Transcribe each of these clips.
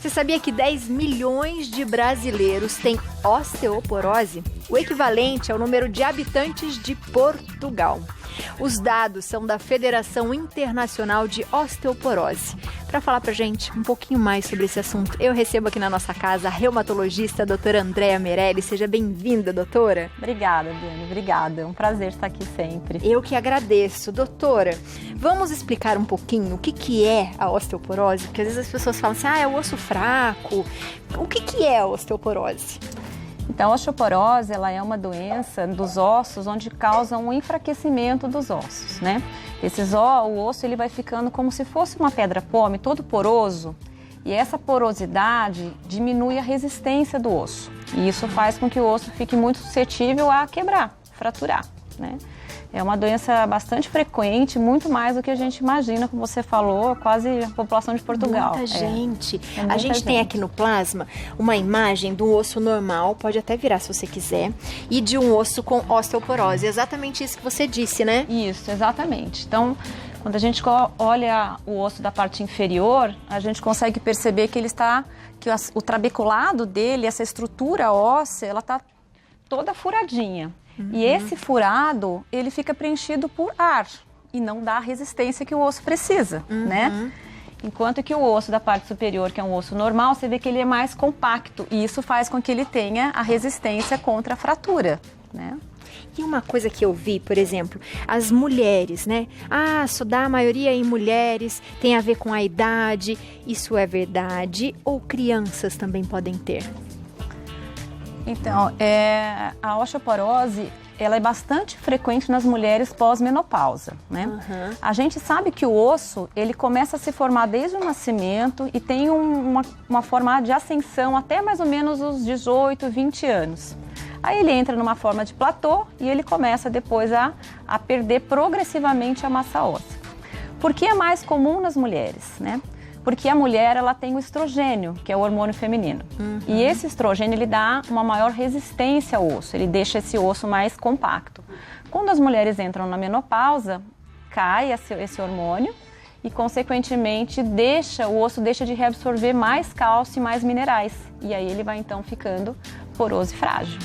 Você sabia que 10 milhões de brasileiros têm osteoporose? O equivalente ao número de habitantes de Portugal. Os dados são da Federação Internacional de Osteoporose. Para falar pra gente um pouquinho mais sobre esse assunto, eu recebo aqui na nossa casa a reumatologista a doutora Andréa Merelli. Seja bem-vinda, doutora. Obrigada, Diane. Obrigada. É um prazer estar aqui sempre. Eu que agradeço. Doutora, vamos explicar um pouquinho o que é a osteoporose? Porque às vezes as pessoas falam assim, é o osso fraco. O que é a osteoporose? Então, a osteoporose, ela é uma doença dos ossos onde causa um enfraquecimento dos ossos, né? O osso ele vai ficando como se fosse uma pedra-pome, todo poroso, e essa porosidade diminui a resistência do osso. E isso faz com que o osso fique muito suscetível a quebrar, fraturar, né? É uma doença bastante frequente, muito mais do que a gente imagina, como você falou, quase a população de Portugal. Muita gente. Muita a gente tem gente. aqui no plasma uma imagem de um osso normal, pode até virar se você quiser, e de um osso com osteoporose. Exatamente isso que você disse, né? Isso, exatamente. Então, quando a gente olha o osso da parte inferior, a gente consegue perceber que o trabeculado dele, essa estrutura óssea, ela está toda furadinha. E esse furado, ele fica preenchido por ar e não dá a resistência que o osso precisa, né? Enquanto que o osso da parte superior, que é um osso normal, você vê que ele é mais compacto e isso faz com que ele tenha a resistência contra a fratura, né? E uma coisa que eu vi, por exemplo, as mulheres, né? Só dá a maioria em mulheres, tem a ver com a idade. Isso é verdade? Ou crianças também podem ter? Então, a osteoporose, ela é bastante frequente nas mulheres pós-menopausa, né? A gente sabe que o osso, ele começa a se formar desde o nascimento e tem uma forma de ascensão até mais ou menos os 18, 20 anos. Aí ele entra numa forma de platô e ele começa depois a perder progressivamente a massa óssea. Por que é mais comum nas mulheres, né? Porque a mulher, ela tem o estrogênio, que é o hormônio feminino. E esse estrogênio, ele dá uma maior resistência ao osso, ele deixa esse osso mais compacto. Quando as mulheres entram na menopausa, cai esse hormônio e, consequentemente, o osso deixa de reabsorver mais cálcio e mais minerais. E aí ele vai, então, ficando poroso e frágil.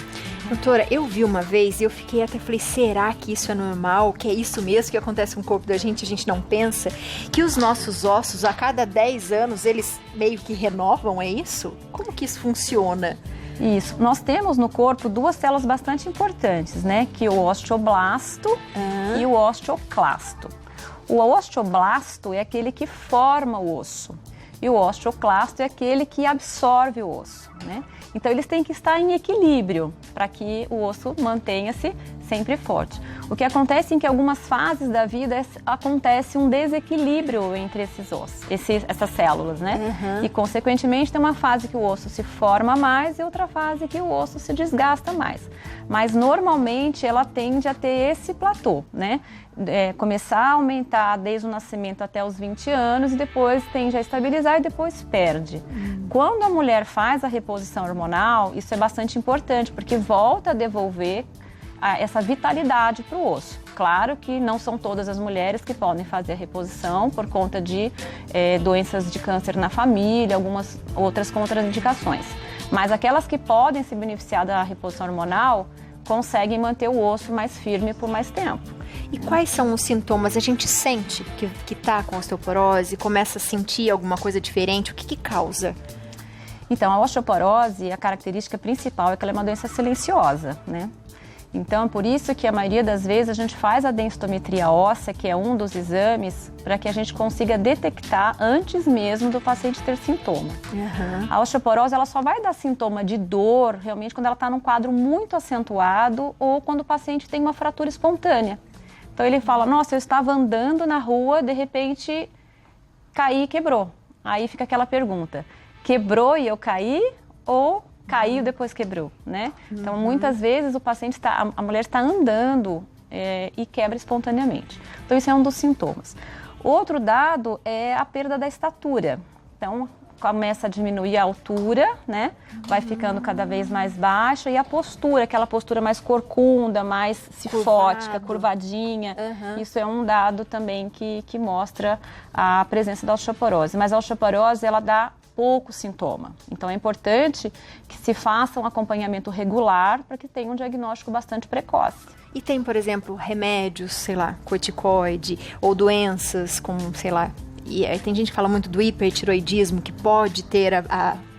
Doutora, eu vi uma vez e eu fiquei até, falei, será que isso é normal? Que é isso mesmo que acontece com o corpo da gente, a gente não pensa? Que os nossos ossos, a cada 10 anos, eles meio que renovam, é isso? Como que isso funciona? Isso. Nós temos no corpo duas células bastante importantes, né? Que é o osteoblasto e o osteoclasto. O osteoblasto é aquele que forma o osso. E o osteoclasto é aquele que absorve o osso, né? Então, eles têm que estar em equilíbrio para que o osso mantenha-se sempre forte. O que acontece é que em algumas fases da vida acontece um desequilíbrio entre esses ossos, essas células, né? E, consequentemente, tem uma fase que o osso se forma mais e outra fase que o osso se desgasta mais. Mas, normalmente, ela tende a ter esse platô, né? Começar a aumentar desde o nascimento até os 20 anos e depois tende a estabilizar e depois perde. Quando a mulher faz a reposição hormonal, isso é bastante importante, porque volta a devolver essa vitalidade para o osso. Claro que não são todas as mulheres que podem fazer a reposição por conta de doenças de câncer na família, algumas outras contraindicações. Mas aquelas que podem se beneficiar da reposição hormonal conseguem manter o osso mais firme por mais tempo. E quais são os sintomas? A gente sente que tá com osteoporose, começa a sentir alguma coisa diferente? O que causa? Então, a osteoporose, a característica principal é que ela é uma doença silenciosa, né? Então, por isso que a maioria das vezes a gente faz a densitometria óssea, que é um dos exames, para que a gente consiga detectar antes mesmo do paciente ter sintoma. A osteoporose, ela só vai dar sintoma de dor, realmente, quando ela está num quadro muito acentuado ou quando o paciente tem uma fratura espontânea. Então, ele fala, nossa, eu estava andando na rua, de repente, caí e quebrou. Aí fica aquela pergunta, quebrou e eu caí ou caiu e depois quebrou, né? Então, muitas vezes a mulher está andando e quebra espontaneamente. Então, isso é um dos sintomas. Outro dado é a perda da estatura. Então, começa a diminuir a altura, né? Vai ficando cada vez mais baixa e a postura, aquela postura mais corcunda, mais cifótica, curvadinha. Isso é um dado também que mostra a presença da osteoporose. Mas a osteoporose, ela dá pouco sintoma. Então é importante que se faça um acompanhamento regular para que tenha um diagnóstico bastante precoce. E tem, por exemplo, remédios, sei lá, corticoide, ou doenças como, sei lá, e aí tem gente que fala muito do hipertiroidismo, que pode ter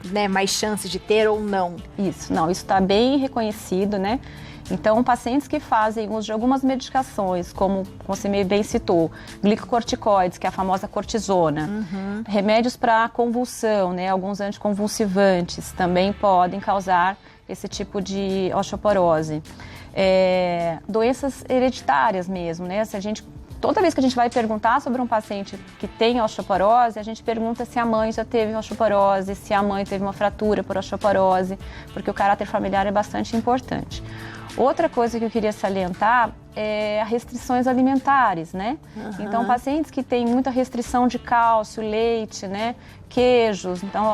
né, mais chances de ter ou não. Isso está bem reconhecido, né? Então, pacientes que fazem uso de algumas medicações, como você bem citou, glicocorticoides, que é a famosa cortisona, remédios para convulsão, né, alguns anticonvulsivantes também podem causar esse tipo de osteoporose. Doenças hereditárias mesmo, né? Toda vez que a gente vai perguntar sobre um paciente que tem osteoporose, a gente pergunta se a mãe já teve osteoporose, se a mãe teve uma fratura por osteoporose, porque o caráter familiar é bastante importante. Outra coisa que eu queria salientar é as restrições alimentares, né? Então, pacientes que têm muita restrição de cálcio, leite, né? Queijos, então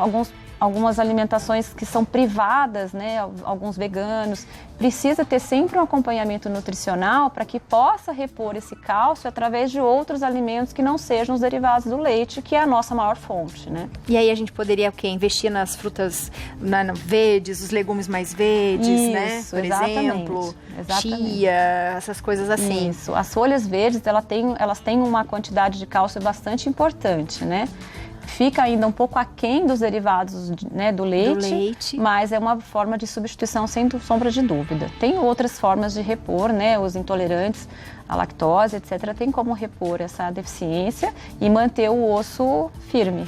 algumas alimentações que são privadas, né? Alguns veganos, precisa ter sempre um acompanhamento nutricional para que possa repor esse cálcio através de outros alimentos que não sejam os derivados do leite, que é a nossa maior fonte, né? E aí a gente poderia investir nas frutas verdes, os legumes mais verdes, isso, né? Por exemplo, chia, essas coisas assim. Isso, as folhas verdes, elas têm uma quantidade de cálcio bastante importante, né? Fica ainda um pouco aquém dos derivados, né, do leite, mas é uma forma de substituição sem sombra de dúvida. Tem outras formas de repor, né, os intolerantes à lactose, etc. Tem como repor essa deficiência e manter o osso firme.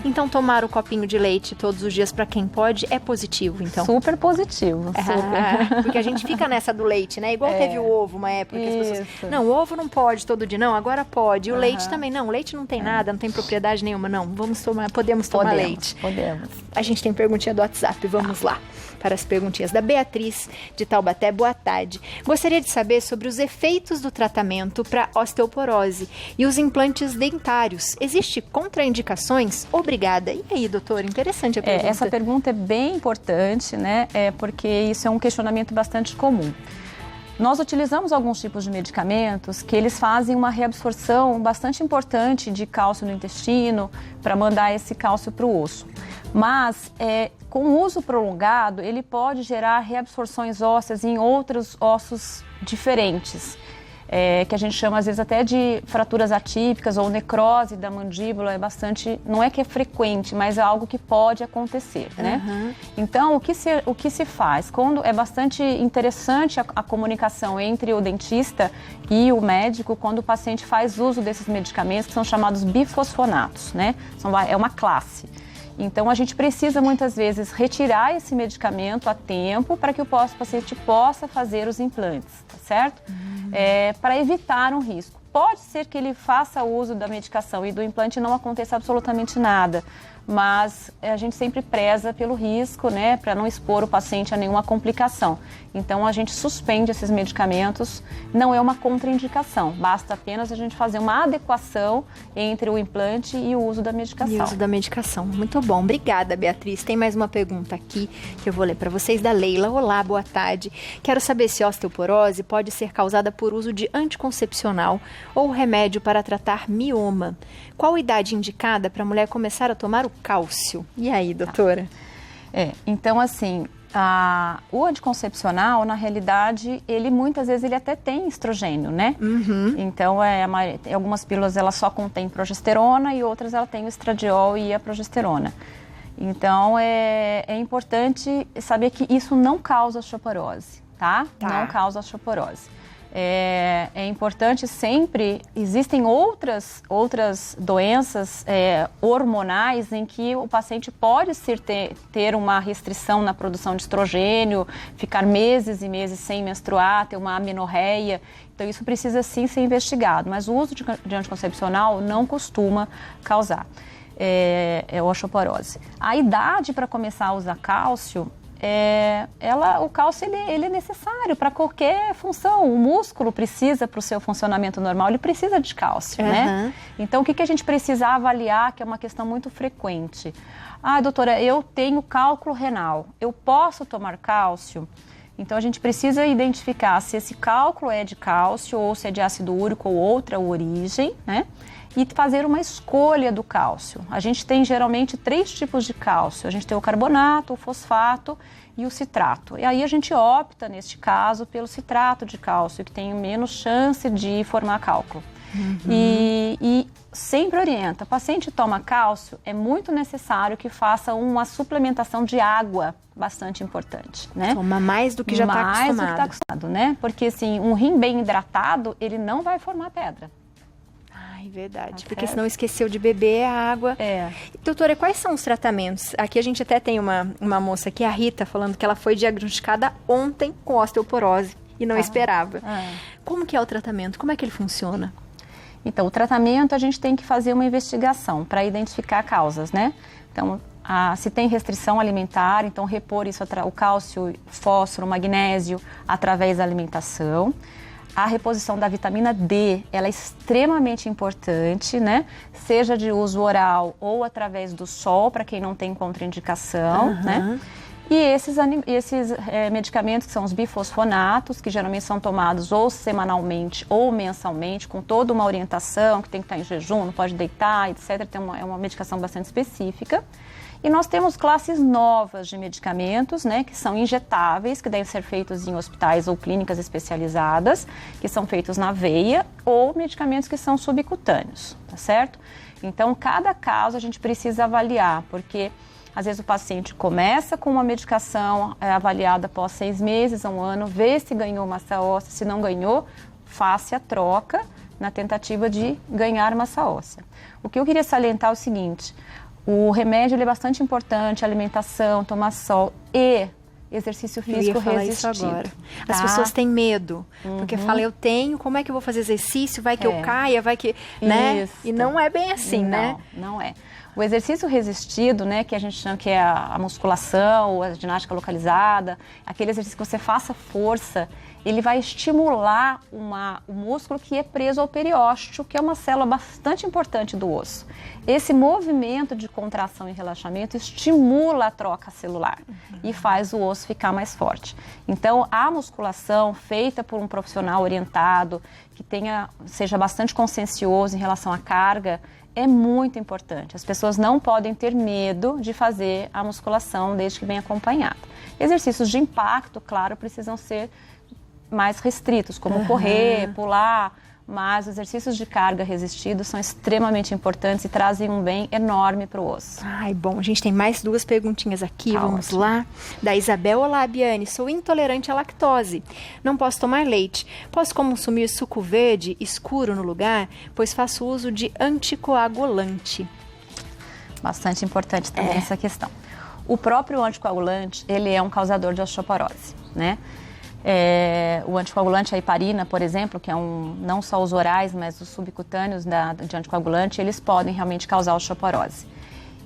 Então, tomar o copinho de leite todos os dias para quem pode é positivo, então? Super positivo, super. Porque a gente fica nessa do leite, né? Igual teve o ovo uma época que as pessoas... Não, o ovo não pode todo dia, não, agora pode. E o leite também, não, o leite não tem nada, não tem propriedade nenhuma, não. Podemos tomar leite. Podemos. A gente tem perguntinha do WhatsApp, vamos lá para as perguntinhas da Beatriz de Taubaté. Boa tarde. Gostaria de saber sobre os efeitos do tratamento para osteoporose e os implantes dentários. Existe contraindicações? Obrigada. E aí, doutora? Interessante a pergunta. Essa pergunta é bem importante, né? Porque isso é um questionamento bastante comum. Nós utilizamos alguns tipos de medicamentos que eles fazem uma reabsorção bastante importante de cálcio no intestino para mandar esse cálcio para o osso. Mas, com o uso prolongado, ele pode gerar reabsorções ósseas em outros ossos diferentes. Que a gente chama às vezes até de fraturas atípicas ou necrose da mandíbula, não é que é frequente, mas é algo que pode acontecer, né? Então, o que se faz? É bastante interessante a comunicação entre o dentista e o médico quando o paciente faz uso desses medicamentos que são chamados bifosfonatos, né? É uma classe. Então, a gente precisa muitas vezes retirar esse medicamento a tempo para que o paciente possa fazer os implantes, tá certo? Para evitar um risco. Pode ser que ele faça uso da medicação e do implante não aconteça absolutamente nada, mas a gente sempre preza pelo risco, né, para não expor o paciente a nenhuma complicação. Então, a gente suspende esses medicamentos, não é uma contraindicação, basta apenas a gente fazer uma adequação entre o implante e o uso da medicação. Muito bom. Obrigada, Beatriz. Tem mais uma pergunta aqui que eu vou ler para vocês, da Leila. Olá, boa tarde. Quero saber se a osteoporose pode ser causada por uso de anticoncepcional ou remédio para tratar mioma. Qual a idade indicada para a mulher começar a tomar o cálcio? E aí, doutora? Então, assim, o anticoncepcional, na realidade, muitas vezes ele até tem estrogênio, né? Então, algumas pílulas elas só contêm progesterona e outras ela tem o estradiol e a progesterona. Então, é importante saber que isso não causa osteoporose, tá? Não causa osteoporose. É importante sempre, existem outras doenças hormonais em que o paciente pode ter uma restrição na produção de estrogênio, ficar meses e meses sem menstruar, ter uma amenorreia. Então isso precisa sim ser investigado, mas o uso de anticoncepcional não costuma causar osteoporose. A idade para começar a usar cálcio, o cálcio ele é necessário para qualquer função. O músculo precisa, para o seu funcionamento normal, ele precisa de cálcio, né? Então, o que a gente precisa avaliar, que é uma questão muito frequente? Doutora, eu tenho cálculo renal, eu posso tomar cálcio? Então, a gente precisa identificar se esse cálculo é de cálcio ou se é de ácido úrico ou outra origem, né? e fazer uma escolha do cálcio. A gente tem geralmente 3 tipos de cálcio. A gente tem o carbonato, o fosfato e o citrato. E aí a gente opta, neste caso, pelo citrato de cálcio, que tem menos chance de formar cálculo. E sempre orienta, paciente toma cálcio, é muito necessário que faça uma suplementação de água bastante importante, né? Toma mais do que já está acostumado. Mais do que está acostumado, né? Porque assim, um rim bem hidratado, ele não vai formar pedra. Ai, verdade, porque senão esqueceu de beber a água. Doutora, quais são os tratamentos? Aqui a gente até tem uma moça aqui, a Rita, falando que ela foi diagnosticada ontem com osteoporose e não esperava. Como que é o tratamento? Como é que ele funciona? Então, o tratamento a gente tem que fazer uma investigação para identificar causas, né? Então, se tem restrição alimentar, então repor isso, o cálcio, fósforo, magnésio, através da alimentação. A reposição da vitamina D, ela é extremamente importante, né? Seja de uso oral ou através do sol, para quem não tem contraindicação, né? E esses medicamentos que são os bifosfonatos, que geralmente são tomados ou semanalmente ou mensalmente, com toda uma orientação, que tem que estar em jejum, não pode deitar, etc. É uma medicação bastante específica. E nós temos classes novas de medicamentos, né, que são injetáveis, que devem ser feitos em hospitais ou clínicas especializadas, que são feitos na veia, ou medicamentos que são subcutâneos, tá certo? Então, cada caso a gente precisa avaliar, porque às vezes o paciente começa com uma medicação avaliada após 6 meses, 1 ano, vê se ganhou massa óssea, se não ganhou, faça a troca na tentativa de ganhar massa óssea. O que eu queria salientar é o seguinte, o remédio ele é bastante importante, alimentação, tomar sol e exercício físico resistido. Isso agora. As pessoas têm medo, porque falam, eu tenho, como é que eu vou fazer exercício? Vai que eu caia, vai que... né? E não é bem assim, né? Não é. O exercício resistido, né, que a gente chama que é a musculação, a ginástica localizada, aquele exercício que você faça força, ele vai estimular o músculo que é preso ao periósteo, que é uma célula bastante importante do osso. Esse movimento de contração e relaxamento estimula a troca celular e faz o osso ficar mais forte. Então, a musculação feita por um profissional orientado, que seja bastante consciencioso em relação à carga, é muito importante. As pessoas não podem ter medo de fazer a musculação desde que bem acompanhada. Exercícios de impacto, claro, precisam ser mais restritos, como correr, pular, mas os exercícios de carga resistidos são extremamente importantes e trazem um bem enorme para o osso. Ai, bom, a gente tem mais 2 perguntinhas aqui, vamos ótimo. lá. Da Isabel: olá, Biane, sou intolerante à lactose, não posso tomar leite. Posso consumir suco verde escuro no lugar, pois faço uso de anticoagulante? Bastante importante também essa questão. O próprio anticoagulante, ele é um causador de osteoporose, né? O anticoagulante, a heparina, por exemplo, que é não só os orais, mas os subcutâneos de anticoagulante, eles podem realmente causar osteoporose.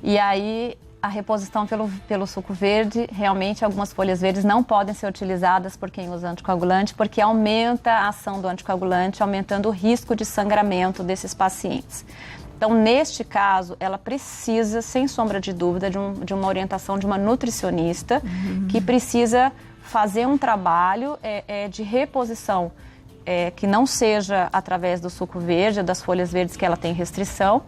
E aí, a reposição pelo suco verde, realmente algumas folhas verdes não podem ser utilizadas por quem usa anticoagulante, porque aumenta a ação do anticoagulante, aumentando o risco de sangramento desses pacientes. Então, neste caso, ela precisa, sem sombra de dúvida, de uma orientação de uma nutricionista, que precisa fazer um trabalho de reposição, que não seja através do suco verde, das folhas verdes que ela tem restrição,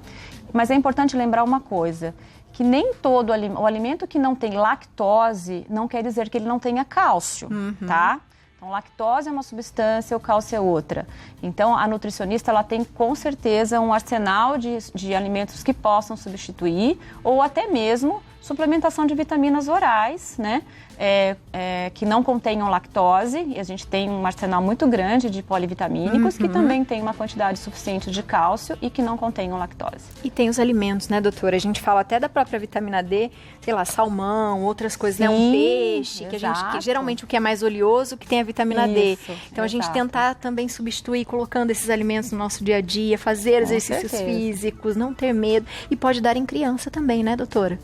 mas é importante lembrar uma coisa, que nem todo o alimento que não tem lactose não quer dizer que ele não tenha cálcio, tá? Então, lactose é uma substância, o cálcio é outra. Então, a nutricionista, ela tem com certeza um arsenal de alimentos que possam substituir, ou até mesmo suplementação de vitaminas orais, né? Que não contenham lactose, e a gente tem um arsenal muito grande de polivitamínicos que também tem uma quantidade suficiente de cálcio e que não contenham lactose. E tem os alimentos, né, doutora? A gente fala até da própria vitamina D, sei lá, salmão, outras coisas, né? Um peixe, que geralmente o que é mais oleoso, que tem a vitamina D. Então, a gente tentar também substituir colocando esses alimentos no nosso dia a dia, fazer exercícios físicos, não ter medo. E pode dar em criança também, né, doutora?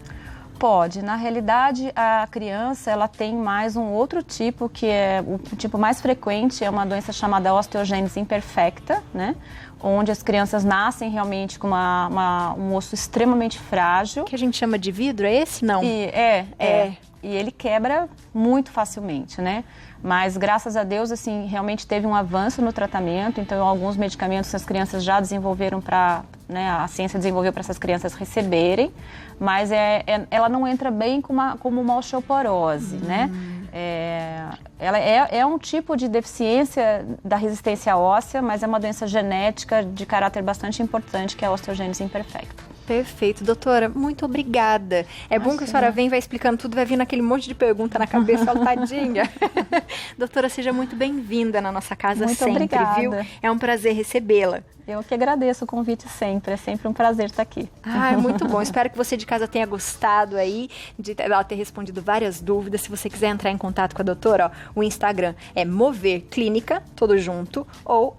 Pode. Na realidade, a criança, ela tem mais um outro tipo, que é o tipo mais frequente, é uma doença chamada osteogênese imperfecta, né? Onde as crianças nascem realmente com um osso extremamente frágil. Que a gente chama de vidro, é esse? Não. e ele quebra muito facilmente, né? Mas graças a Deus, assim, realmente teve um avanço no tratamento, então alguns medicamentos as crianças já desenvolveram né, a ciência desenvolveu para essas crianças receberem, mas ela não entra bem como uma osteoporose, né? Ela é um tipo de deficiência da resistência óssea, mas é uma doença genética de caráter bastante importante, que é a osteogênese imperfecta. Perfeito, doutora, muito obrigada. É bom que a senhora vem, vai explicando tudo, vai vindo aquele monte de pergunta na cabeça, tadinha. Doutora, seja muito bem-vinda na nossa casa muito sempre, obrigada. Viu? É um prazer recebê-la. Eu que agradeço o convite sempre, é sempre um prazer estar aqui. Muito bom. Espero que você de casa tenha gostado aí, de ela ter respondido várias dúvidas. Se você quiser entrar em contato com a doutora, ó, o Instagram é Mover Clínica, tudo junto, ou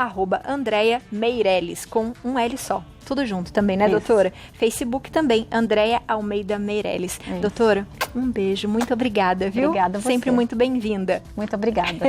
@Andrea Meirelles, com um L só. Tudo junto também, né, Isso. doutora? Facebook também, Andrea Almeida Meirelles. Isso. Doutora, um beijo, muito obrigada, viu? Obrigada a você. Sempre muito bem-vinda. Muito obrigada.